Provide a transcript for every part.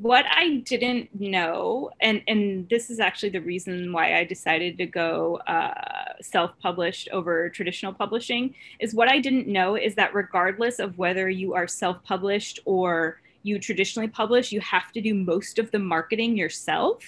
what I didn't know, and this is actually the reason why I decided to go self-published over traditional publishing, is what I didn't know is that regardless of whether you are self-published or you traditionally publish, you have to do most of the marketing yourself.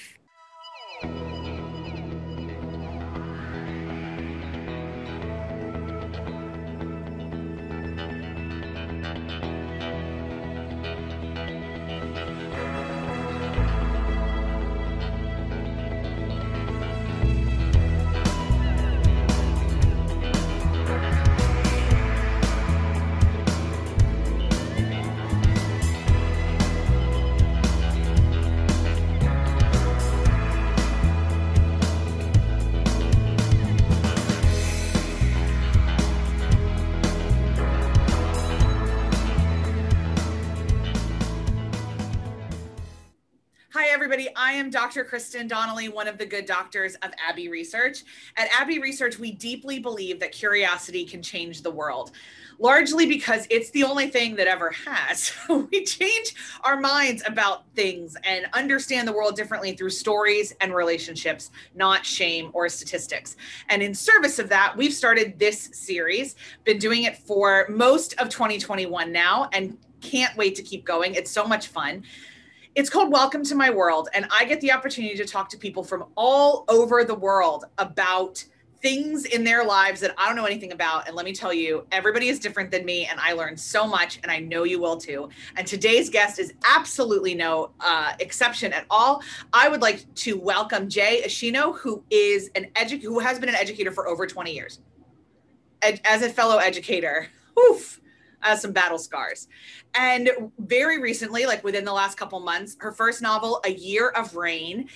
Hi, everybody. I am Dr. Kristen Donnelly, one of the good doctors of Abbey Research. At Abbey Research, we deeply believe that curiosity can change the world, largely because it's the only thing that ever has. We change our minds about things and understand the world differently through stories and relationships, not shame or statistics. And in service of that, we've started this series, been doing it for most of 2021 now, and can't wait to keep going. It's so much fun. It's called Welcome to My World, and I get the opportunity to talk to people from all over the world about things in their lives that I don't know anything about. And let me tell you, everybody is different than me, and I learned so much, and I know you will too. And today's guest is absolutely no exception at all. I would like to welcome Jay Ashino, who is who has been an educator for over 20 years. As a fellow educator, some battle scars. And very recently, like within the last couple months, her first novel, A Year of Rain,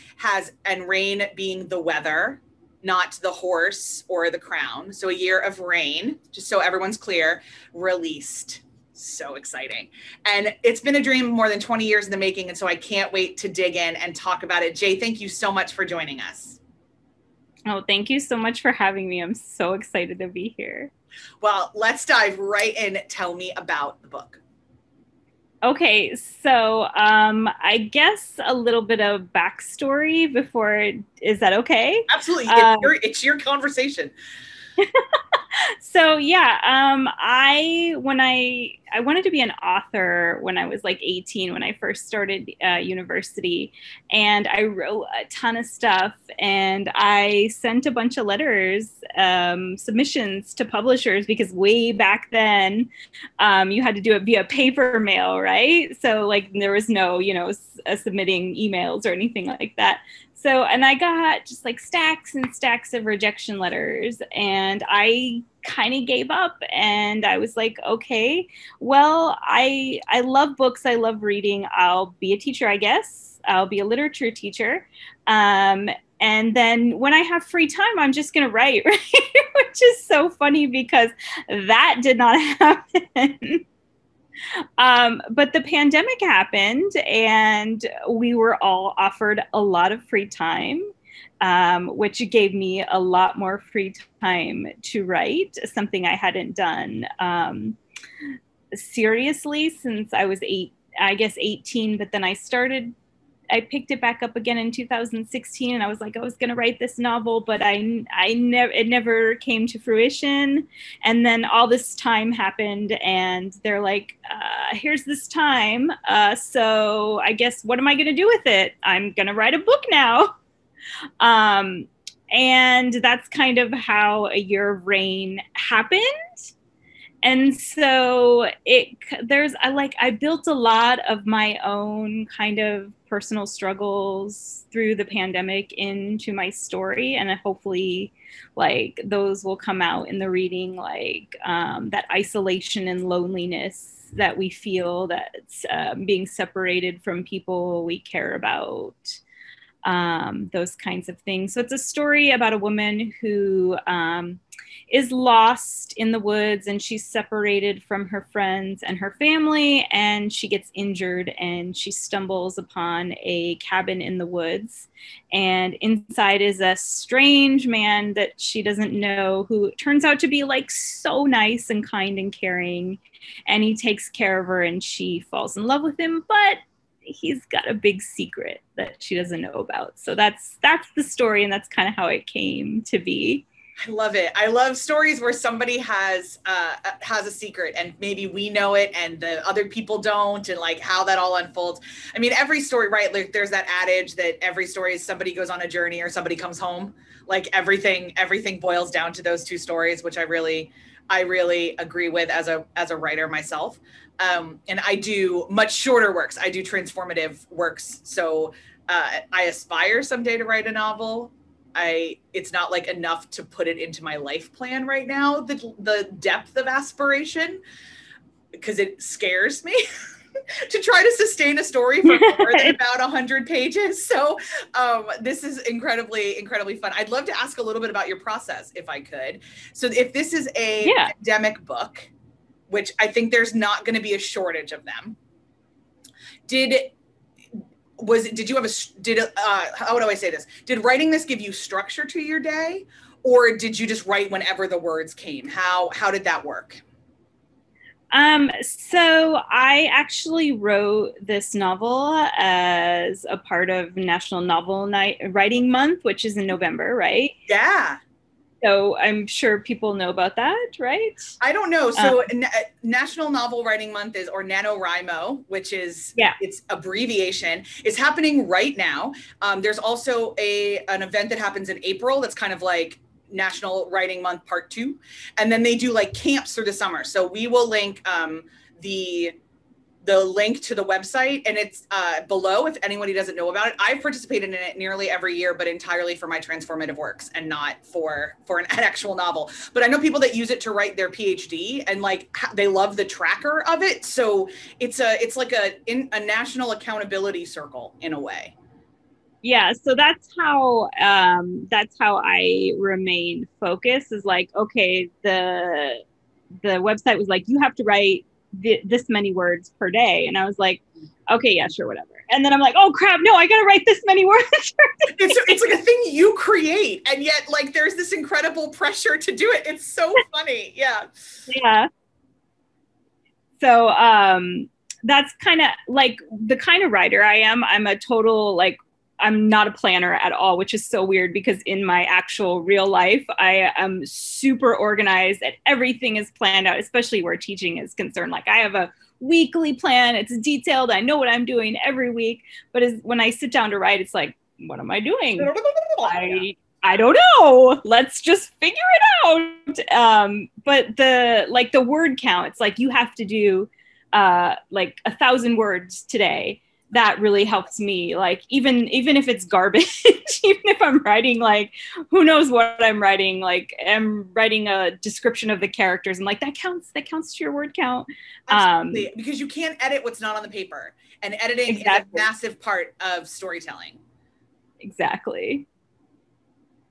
and rain being the weather, not the horse or the crown. So A Year of Rain, just so everyone's clear, released. So exciting. And it's been a dream more than 20 years in the making. And so I can't wait to dig in and talk about it. Jay, thank you so much for joining us. Oh, thank you so much for having me. I'm so excited to be here. Well, let's dive right in. Tell me about the book. Okay, so I guess a little bit of backstory before, is that okay? Absolutely. It's your conversation. So yeah, I wanted to be an author when I was like 18, when I first started university, and I wrote a ton of stuff, and I sent a bunch of letters, submissions to publishers, because way back then you had to do it via paper mail, right? So like there was no, submitting emails or anything like that. So, and I got just like stacks and stacks of rejection letters, and I kind of gave up, and I was like, okay, well, I love books. I love reading. I'll be a teacher, I guess. I'll be a literature teacher. And then when I have free time, I'm just going to write, right? Which is so funny because that did not happen. But the pandemic happened, and we were all offered a lot of free time, which gave me a lot more free time to write, something I hadn't done seriously since I was 18, but then I picked it back up again in 2016, and I was like, I was going to write this novel, but it never came to fruition. And then all this time happened, and they're like, here's this time. So I guess, what am I going to do with it? I'm going to write a book now. And that's kind of how A Year of Rain happened. And so I built a lot of my own kind of personal struggles through the pandemic into my story. And hopefully like those will come out in the reading, like that isolation and loneliness that we feel, that's being separated from people we care about, those kinds of things. So it's a story about a woman who is lost in the woods, and she's separated from her friends and her family, and she gets injured, and she stumbles upon a cabin in the woods, and inside is a strange man that she doesn't know, who turns out to be like so nice and kind and caring, and he takes care of her, and she falls in love with him. But he's got a big secret that she doesn't know about. So that's the story, and that's kind of how it came to be. I love it. I love stories where somebody has a secret and maybe we know it and the other people don't, and like how that all unfolds. I mean, every story, right? Like there's that adage that every story is somebody goes on a journey or somebody comes home. Like everything boils down to those two stories, which I really agree with as a writer myself. And I do much shorter works. I do transformative works. So I aspire someday to write a novel. It's not like enough to put it into my life plan right now, the depth of aspiration, because it scares me to try to sustain a story for more than about 100 pages. So this is incredibly, incredibly fun. I'd love to ask a little bit about your process, if I could. So if this is a pandemic book, which I think there's not going to be a shortage of them, how would I say this? Did writing this give you structure to your day, or did you just write whenever the words came? How did that work? So I actually wrote this novel as a part of National Novel Night Writing Month, which is in November, right? Yeah. So I'm sure people know about that, right? I don't know. So National Novel Writing Month is, or NaNoWriMo, which is, its abbreviation, is happening right now. There's also an event that happens in April that's kind of like National Writing Month Part 2. And then they do like camps through the summer. So we will link the link to the website, and it's below if anybody doesn't know about it. I've participated in it nearly every year, but entirely for my transformative works and not for an actual novel. But I know people that use it to write their PhD, and like they love the tracker of it. So it's like a national accountability circle in a way. Yeah, so that's how I remain focused, is like, okay, the website was like, you have to write this many words per day, and I was like, okay, yeah, sure, whatever. And then I'm like, oh crap, no, I gotta write this many words. It's like a thing you create, and yet like there's this incredible pressure to do it. It's so funny. Yeah. So that's kind of like the kind of writer I am. I'm a total, like, I'm not a planner at all, which is so weird because in my actual real life, I am super organized and everything is planned out, especially where teaching is concerned. Like I have a weekly plan, it's detailed, I know what I'm doing every week. But when I sit down to write, it's like, what am I doing? I don't know. Let's just figure it out. But the word count, it's like you have to do like 1,000 words today. That really helps me. Like even if it's garbage, even if I'm writing like who knows what I'm writing, like I'm writing a description of the characters, and like that counts to your word count. Absolutely. Because you can't edit what's not on the paper, and editing is a massive part of storytelling. Exactly.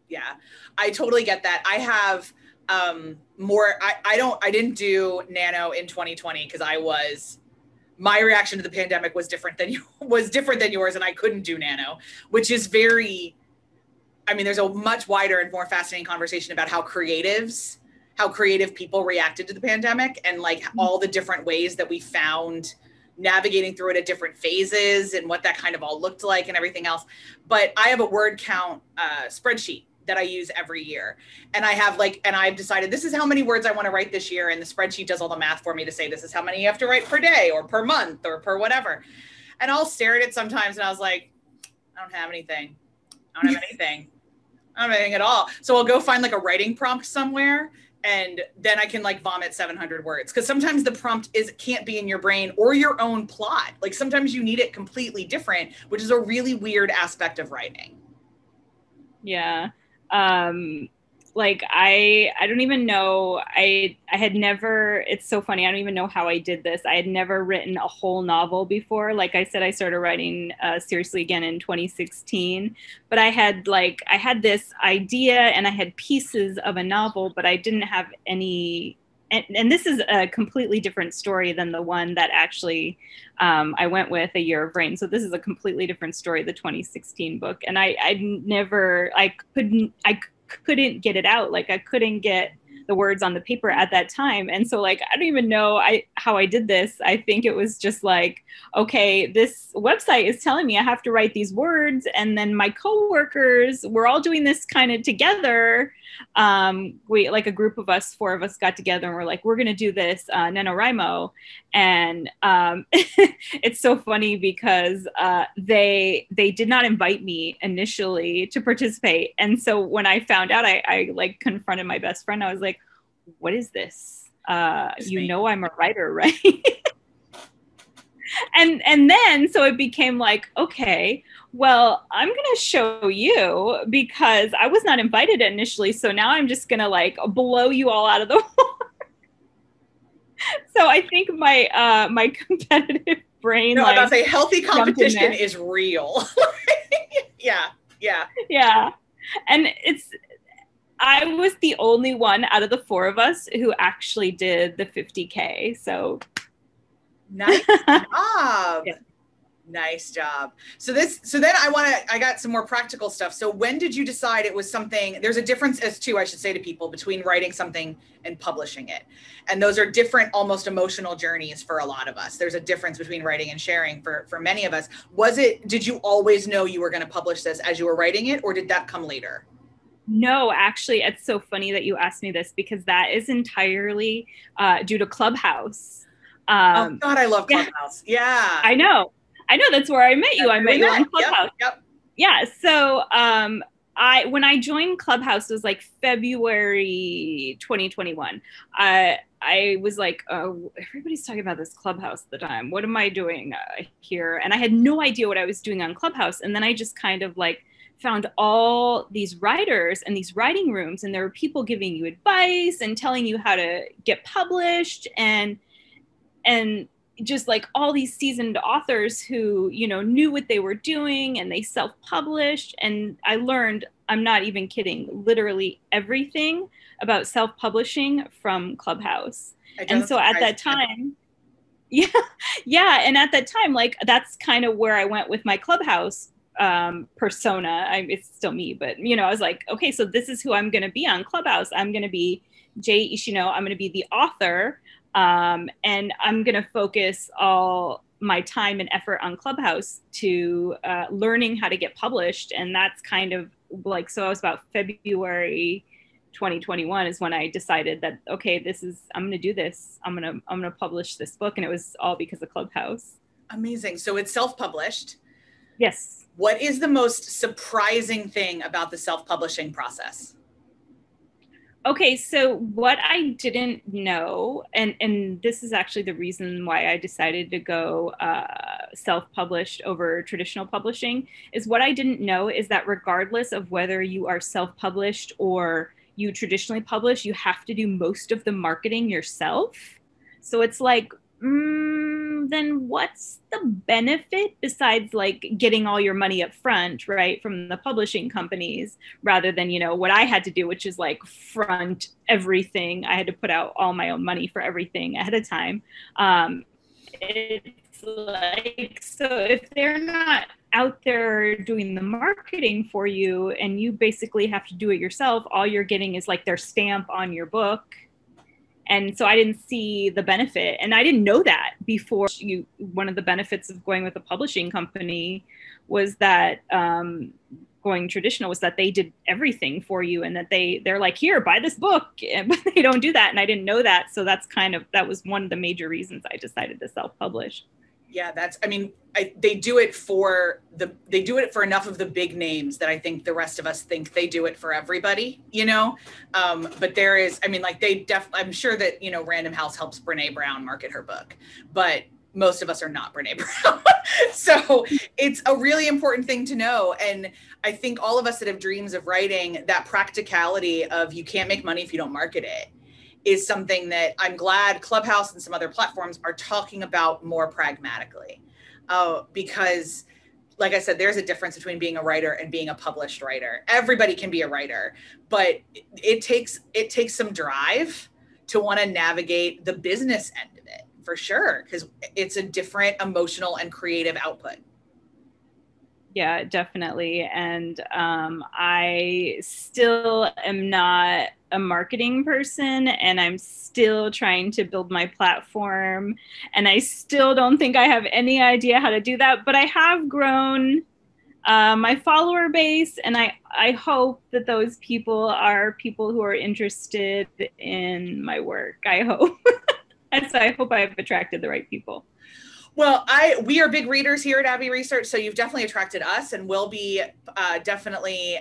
Yeah, I totally get that. I have I didn't do Nano in 2020 because my reaction to the pandemic was different than yours, and I couldn't do Nano, which is there's a much wider and more fascinating conversation about how creative people reacted to the pandemic, and like all the different ways that we found navigating through it at different phases and what that kind of all looked like and everything else. But I have a word count spreadsheet that I use every year. And I've decided this is how many words I want to write this year. And the spreadsheet does all the math for me to say, this is how many you have to write per day or per month or per whatever. And I'll stare at it sometimes and I was like, I don't have anything. I don't have anything at all. So I'll go find like a writing prompt somewhere, and then I can like vomit 700 words. Cause sometimes the prompt can't be in your brain or your own plot. Like sometimes you need it completely different, which is a really weird aspect of writing. Yeah. Like I don't even know, I had never, it's so funny, I don't even know how I did this. I had never written a whole novel before. Like I said, I started writing seriously again in 2016, but I had this idea and I had pieces of a novel, but I didn't have any, and this is a completely different story than the one that actually I went with, A Year of Rain. So this is a completely different story, the 2016 book. And I couldn't get it out. Like I couldn't get the words on the paper at that time. And so like, I don't even know how I did this. I think it was just like, okay, this website is telling me I have to write these words. And then my coworkers, we're all doing this kind of together. We, like a group of us, 4 of us got together and we're like, we're going to do this NaNoWriMo. And it's so funny because they did not invite me initially to participate. And so when I found out, I like confronted my best friend. I was like, what is this? You know, I'm a writer, right? and then so it became like, okay, well, I'm going to show you because I was not invited initially. So now I'm just going to like blow you all out of the water. So I think my my competitive brain. No, like, I was say healthy competition is real. Yeah. And I was the only one out of the 4 of us who actually did the 50K. So nice job. Yeah. Nice job. So then I got some more practical stuff. So when did you decide it was something, there's a difference as to, I should say to people, between writing something and publishing it. And those are different, almost emotional journeys for a lot of us. There's a difference between writing and sharing for many of us. Did you always know you were going to publish this as you were writing it, or did that come later? No, actually, it's so funny that you asked me this because that is entirely due to Clubhouse. Oh God, I love Clubhouse. Yeah. I know. That's where I met you. I met you on Clubhouse. Yep. Yeah. So when I joined Clubhouse, it was like February 2021. I was like, oh, everybody's talking about this Clubhouse at the time. What am I doing here? And I had no idea what I was doing on Clubhouse. And then I just kind of like found all these writers and these writing rooms, and there were people giving you advice and telling you how to get published, and just like all these seasoned authors who, you know, knew what they were doing, and they self-published. And I learned, I'm not even kidding, literally everything about self-publishing from Clubhouse. And so at that time, yeah. And at that time, like, that's kind of where I went with my Clubhouse persona. It's still me, but, you know, I was like, okay, so this is who I'm going to be on Clubhouse. I'm going to be Jay Ishino. I'm going to be the author. And I'm going to focus all my time and effort on Clubhouse to learning how to get published. And that's kind of like, so I was about February 2021 is when I decided that, okay, I'm going to do this. I'm going to publish this book. And it was all because of Clubhouse. Amazing. So it's self-published. Yes. What is the most surprising thing about the self-publishing process? Okay, so what I didn't know, and this is actually the reason why I decided to go self-published over traditional publishing, is what I didn't know is that regardless of whether you are self-published or you traditionally publish, you have to do most of the marketing yourself. So it's like, then what's the benefit besides like getting all your money up front, right, from the publishing companies, rather than, you know, what I had to do, which is like front everything. I had to put out all my own money for everything ahead of time. It's like, so if they're not out there doing the marketing for you and you basically have to do it yourself, all you're getting is like their stamp on your book. And so I didn't see the benefit, and I didn't know that before. One of the benefits of going with a publishing company was that going traditional was that they did everything for you, and that they're like, here, buy this book, but they don't do that. And I didn't know that. So that was one of the major reasons I decided to self-publish. Yeah, they do it for enough of the big names that I think the rest of us think they do it for everybody, you know? But there is, I'm sure that, you know, Random House helps Brene Brown market her book, but most of us are not Brene Brown. So it's a really important thing to know. And I think all of us that have dreams of writing, that practicality of you can't make money if you don't market it, is something that I'm glad Clubhouse and some other platforms are talking about more pragmatically. Because like I said, there's a difference between being a writer and being a published writer. Everybody can be a writer, but it takes some drive to want to navigate the business end of it, for sure, because it's a different emotional and creative output. Yeah, definitely. And I still am not a marketing person, and I'm still trying to build my platform, and I still don't think I have any idea how to do that, but I have grown my follower base, and I hope that those people are people who are interested in my work. I hope. And so I hope I've attracted the right people. Well, we are big readers here at Abbey Research, so you've definitely attracted us, and we'll be definitely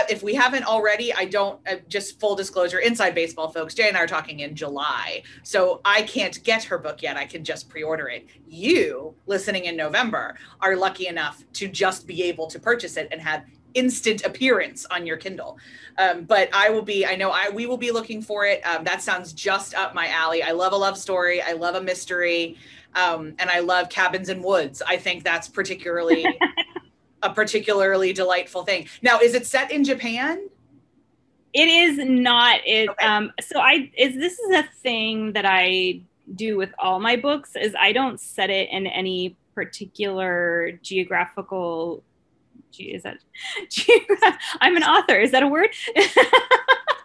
if we haven't already. I don't just full disclosure, inside baseball, folks. Jay and I are talking in July, so I can't get her book yet. I can just pre-order it. You listening in November are lucky enough to just be able to purchase it and have instant appearance on your Kindle. But we will be looking for it. That sounds just up my alley. I love a love story. I love a mystery. And I love cabins and woods. I think that's a particularly delightful thing. Now, is it set in Japan? It is not. Okay. This is a thing that I do with all my books, is I don't set it in any particular geographical. I'm an author. Is that a word?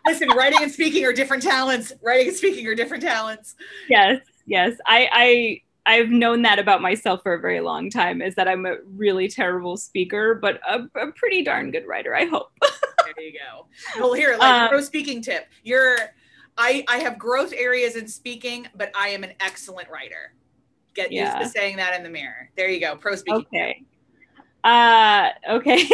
Listen, writing and speaking are different talents. Writing and speaking are different talents. Yes. I've known that about myself for a very long time, is that I'm a really terrible speaker, but a pretty darn good writer, I hope. There you go. Well, here, pro speaking tip. I have growth areas in speaking, but I am an excellent writer. Get used to saying that in the mirror. There you go. Pro speaking okay. tip. Okay.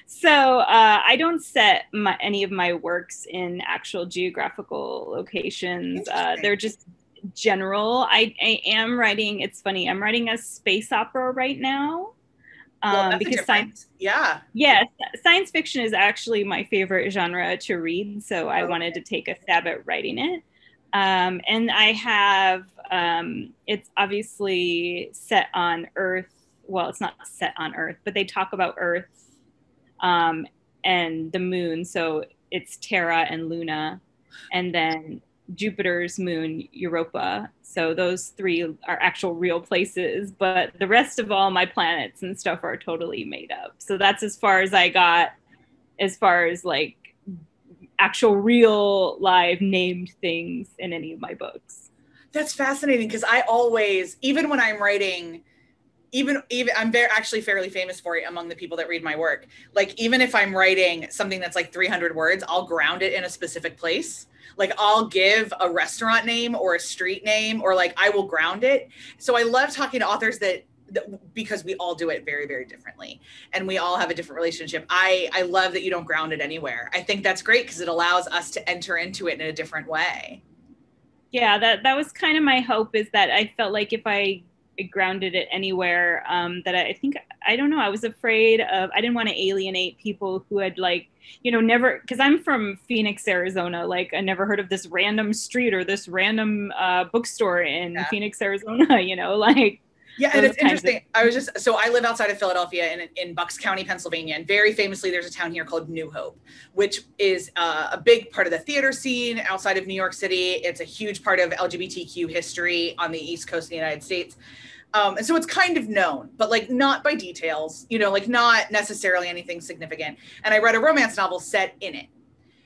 So I don't set any of my works in actual geographical locations. They're just general. I am writing, it's funny, I'm writing a space opera right now. Because science fiction is actually my favorite genre to read. So I wanted to take a stab at writing it. And I have, it's obviously set on Earth. Well, it's not set on Earth, but they talk about Earth and the moon. So it's Terra and Luna, and then Jupiter's moon, Europa. So those three are actual real places, but the rest of all my planets and stuff are totally made up. So that's as far as I got, as far as like actual real live named things in any of my books. That's fascinating, because I always, even when I'm writing, even I'm actually fairly famous for it among the people that read my work. Like, even if I'm writing something that's like 300 words, I'll ground it in a specific place. Like, I'll give a restaurant name or a street name, or like I will ground it. So I love talking to authors that because we all do it very, very differently, and we all have a different relationship. I love that you don't ground it anywhere. I think that's great, because it allows us to enter into it in a different way. Yeah, that was kind of my hope, is that I felt like if I grounded it anywhere, that I don't know, I was afraid of, I didn't want to alienate people who had never, because I'm from Phoenix, Arizona, like I never heard of this random street or this random bookstore in Phoenix, Arizona, Yeah, and it's interesting. I live outside of Philadelphia in Bucks County, Pennsylvania, and very famously there's a town here called New Hope, which is a big part of the theater scene outside of New York City. It's a huge part of LGBTQ history on the East Coast of the United States. And so it's kind of known, but like not by details, like not necessarily anything significant. And I read a romance novel set in it.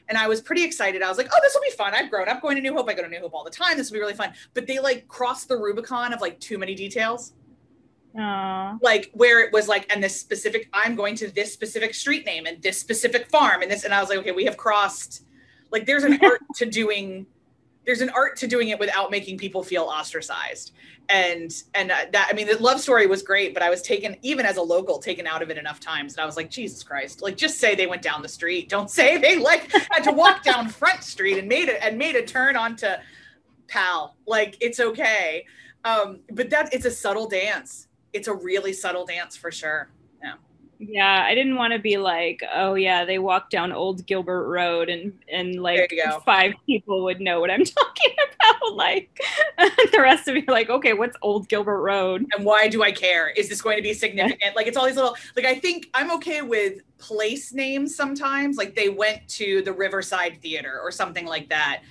And I was pretty excited. I was like, oh, this will be fun. I've grown up going to New Hope. I go to New Hope all the time. This will be really fun. But they like crossed the Rubicon of like too many details. Aww. Like where it was like, and this specific, I'm going to this specific street name and this specific farm and this. And I was like, okay, we have crossed, like there's an art to doing it without making people feel ostracized. And that, I mean, the love story was great, but I was taken, even as a local, taken out of it enough times. And I was like, Jesus Christ, like just say they went down the street. Don't say they like had to walk down Front Street and made a turn onto Pal. Like, it's okay. But it's a subtle dance. It's a really subtle dance for sure. Yeah, I didn't want to be like, oh yeah, they walked down Old Gilbert Road and like 5 people would know what I'm talking about. Like the rest of you are like, okay, what's Old Gilbert Road? And why do I care? Is this going to be significant? Like it's all these little, like I think I'm okay with place names sometimes. Like they went to the Riverside Theater or something like that.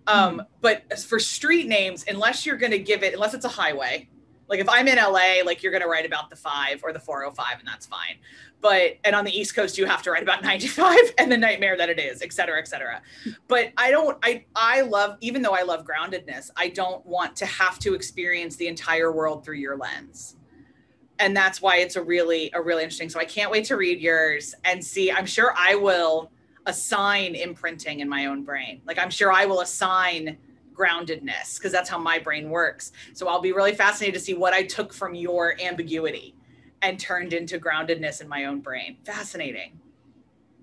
But as for street names, unless you're going to give it, unless it's a highway, Like if I'm in LA, like you're going to write about the 5 or the 405 and that's fine. But, and on the East Coast, you have to write about 95 and the nightmare that it is, et cetera, et cetera. But I love, even though I love groundedness, I don't want to have to experience the entire world through your lens. And that's why it's a really interesting. So I can't wait to read yours and see. I'm sure I will assign imprinting in my own brain. Like I'm sure I will assign groundedness because that's how my brain works. So I'll be really fascinated to see what I took from your ambiguity and turned into groundedness in my own brain. Fascinating.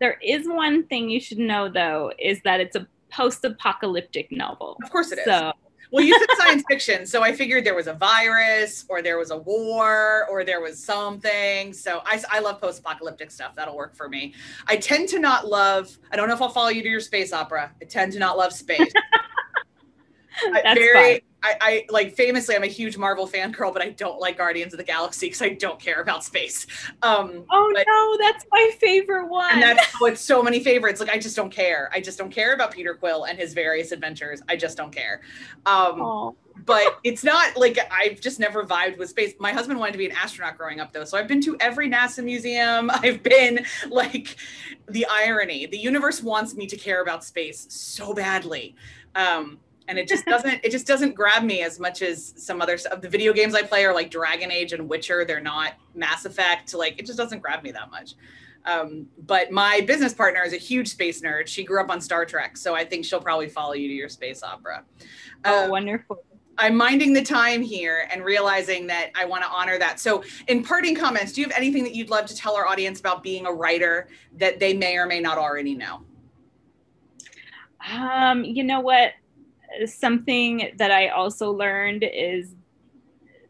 There is one thing you should know though, is that it's a post-apocalyptic novel. Of course it is. Well, you said science fiction, so I figured there was a virus or there was a war or there was something. So I love post-apocalyptic stuff. That'll work for me. I tend to not love, I don't know if I'll follow you to your space opera. I tend to not love space. I like famously, I'm a huge Marvel fan girl, but I don't like Guardians of the Galaxy because I don't care about space. No, that's my favorite one. And that's with so many favorites. Like I just don't care. I just don't care about Peter Quill and his various adventures. I just don't care. But it's not like I've just never vibed with space. My husband wanted to be an astronaut growing up though. So I've been to every NASA museum. I've been like the irony. The universe wants me to care about space so badly. And it just doesn't grab me as much as some other stuff. The video games I play are like Dragon Age and Witcher. They're not Mass Effect. Like it just doesn't grab me that much. But my business partner is a huge space nerd. She grew up on Star Trek. So I think she'll probably follow you to your space opera. Wonderful. I'm minding the time here and realizing that I want to honor that. So in parting comments, do you have anything that you'd love to tell our audience about being a writer that they may or may not already know? You know what? Something that I also learned is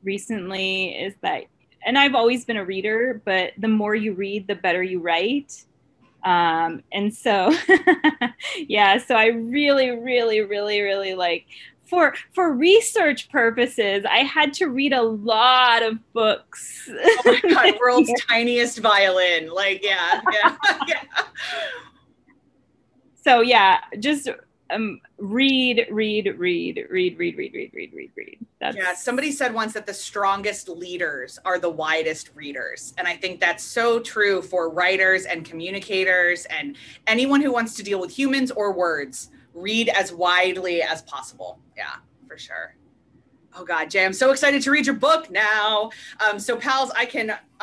recently is that, and I've always been a reader, but the more you read, the better you write. And so, yeah, so I really like for research purposes, I had to read a lot of books. Oh my God, world's tiniest violin. Like, yeah. So yeah, just read. Yeah, somebody said once that the strongest leaders are the widest readers. And I think that's so true for writers and communicators and anyone who wants to deal with humans or words. Read as widely as possible. Yeah, for sure. Oh God, Jay, I'm so excited to read your book now. So pals,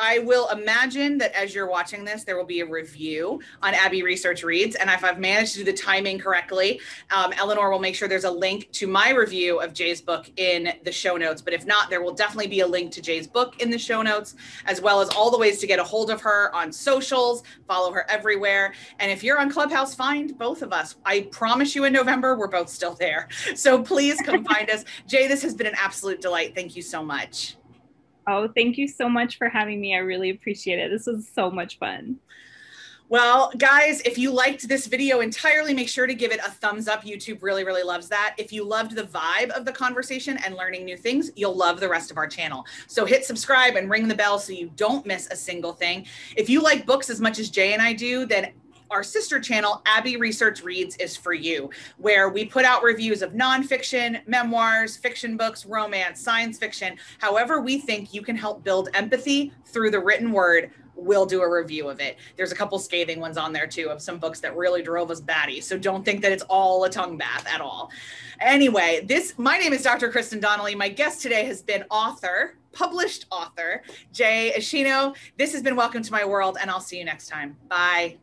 I will imagine that as you're watching this, there will be a review on Abby Research Reads. And if I've managed to do the timing correctly, Eleanor will make sure there's a link to my review of Jay's book in the show notes. But if not, there will definitely be a link to Jay's book in the show notes, as well as all the ways to get a hold of her on socials, follow her everywhere. And if you're on Clubhouse, find both of us. I promise you in November, we're both still there. So please come find us. Jay, this has been an absolute delight. Thank you so much. Oh, thank you so much for having me. I really appreciate it. This was so much fun. Well, guys, if you liked this video entirely, make sure to give it a thumbs up. YouTube really loves that. If you loved the vibe of the conversation and learning new things, you'll love the rest of our channel. So hit subscribe and ring the bell so you don't miss a single thing. If you like books as much as Jay and I do, then our sister channel, Abby Research Reads, is for you, where we put out reviews of nonfiction, memoirs, fiction books, romance, science fiction. However we think you can help build empathy through the written word, we'll do a review of it. There's a couple scathing ones on there too of some books that really drove us batty. So don't think that it's all a tongue bath at all. Anyway, my name is Dr. Kristen Donnelly. My guest today has been published author, Jay Ashino. This has been Welcome to My World, and I'll see you next time. Bye.